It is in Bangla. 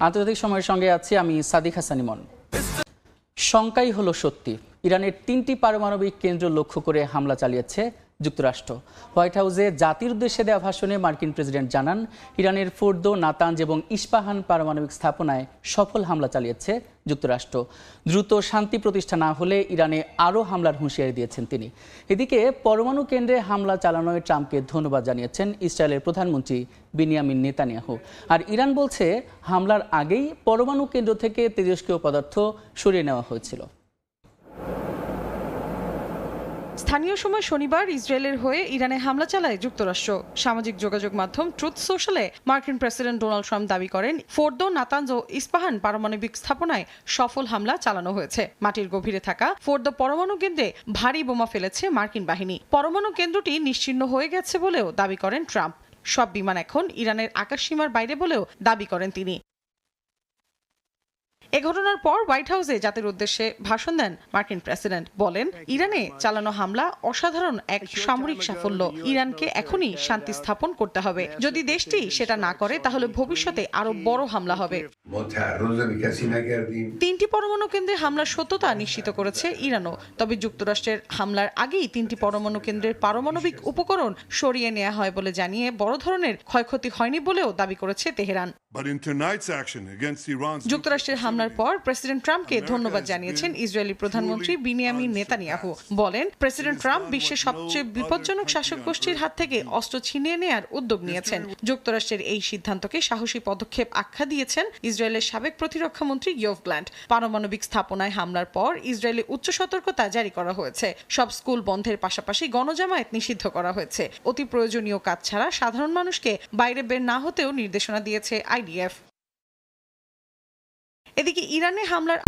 আন্তর্জাতিক সময়ের সঙ্গে আছি আমি সাদিক হাসান ইমন। শঙ্কাই হলো সত্যি, ইরানের 3টি পারমাণবিক কেন্দ্র লক্ষ্য করে হামলা চালিয়েছে যুক্তরাষ্ট্র। হোয়াইট হাউসে জাতির উদ্দেশ্যে দেওয়া ভাষণে মার্কিন প্রেসিডেন্ট জানান, ইরানের ফোর্দো, নাতানজ এবং ইস্পাহান পারমাণবিক স্থাপনায় সফল হামলা চালিয়েছে যুক্তরাষ্ট্র। দ্রুত শান্তি প্রতিষ্ঠা না হলে ইরানে আরও হামলার হুঁশিয়ারি দিয়েছেন তিনি। এদিকে পরমাণু কেন্দ্রে হামলা চালানোয় ট্রাম্পকে ধন্যবাদ জানিয়েছেন ইসরায়েলের প্রধানমন্ত্রী বেনিয়ামিন নেতানিয়াহু। আর ইরান বলছে, হামলার আগেই পরমাণু কেন্দ্র থেকে তেজস্ক্রিয় পদার্থ সরিয়ে নেওয়া হয়েছিল। স্থানীয় সময় শনিবার ইসরায়েলের হয়ে ইরানে হামলা চালায় যুক্তরাষ্ট্র। সামাজিক যোগাযোগ মাধ্যম ট্রুথ সোশ্যালে মার্কিন প্রেসিডেন্ট ডোনাল্ড ট্রাম্প দাবি করেন, ফোর্দো, নাতানজ ও ইস্পাহান পারমাণবিক স্থাপনায় সফল হামলা চালানো হয়েছে। মাটির গভীরে থাকা ফোর্দো পরমাণু কেন্দ্রে ভারী বোমা ফেলেছে মার্কিন বাহিনী। পরমাণু কেন্দ্রটি নিশ্চিহ্ন হয়ে গেছে বলেও দাবি করেন ট্রাম্প। সব বিমান এখন ইরানের আকাশসীমার বাইরে বলেও দাবি করেন তিনি। এ ঘটনার পর হোয়াইট হাউসে জাতির উদ্দেশ্যে ভাষণ দেন মার্কিন প্রেসিডেন্ট। বলেন, ইরানে চালানো হামলা অসাধারণ এক সামরিক সাফল্য। ইরানকে এখনই শান্তি স্থাপন করতে হবে। যদি দেশটি সেটা না করে তাহলে ভবিষ্যতে আরো বড় হামলা হবে। 3টি পরমাণু কেন্দ্রে হামলার সত্যতা নিশ্চিত করেছে ইরানও। তবে যুক্তরাষ্ট্রের হামলার আগেই 3টি পরমাণু কেন্দ্রের পারমাণবিক উপকরণ সরিয়ে নেওয়া হয় বলে জানিয়ে বড় ধরনের ক্ষয়ক্ষতি হয়নি বলেও দাবি করেছে তেহরান। যুক্তরাষ্ট্রের হামলার পর প্রেসিডেন্ট ট্রাম্পকে ধন্যবাদ জানিয়েছেন ইসরায়েলি প্রধানমন্ত্রী বেনিয়ামিন নেতানিয়াহু। বলেন, প্রেসিডেন্ট ট্রাম্প বিশ্বের সবচেয়ে বিপজ্জনক শাসক গোষ্ঠীর হাত থেকে অস্ত্র ছিনিয়ে নেয়ার উদ্যোগ নিয়েছেন। যুক্তরাষ্ট্রের এই সিদ্ধান্তকে সাহসী পদক্ষেপ আখ্যা দিয়েছেন ইসরায়েলের সাবেক প্রতিরক্ষা মন্ত্রী ইয়োভ গ্ল্যান্ট। পারমাণবিক স্থাপনায় হামলার পর ইসরায়েলে উচ্চ সতর্কতা জারি করা হয়েছে। সব স্কুল বন্ধের পাশাপাশি গণজামায়াত নিষিদ্ধ করা হয়েছে। অতি প্রয়োজনীয় কাজ ছাড়া সাধারণ মানুষকে বাইরে বের না হতেও নির্দেশনা দিয়েছে IDF। এদিকে ইরানে হামলার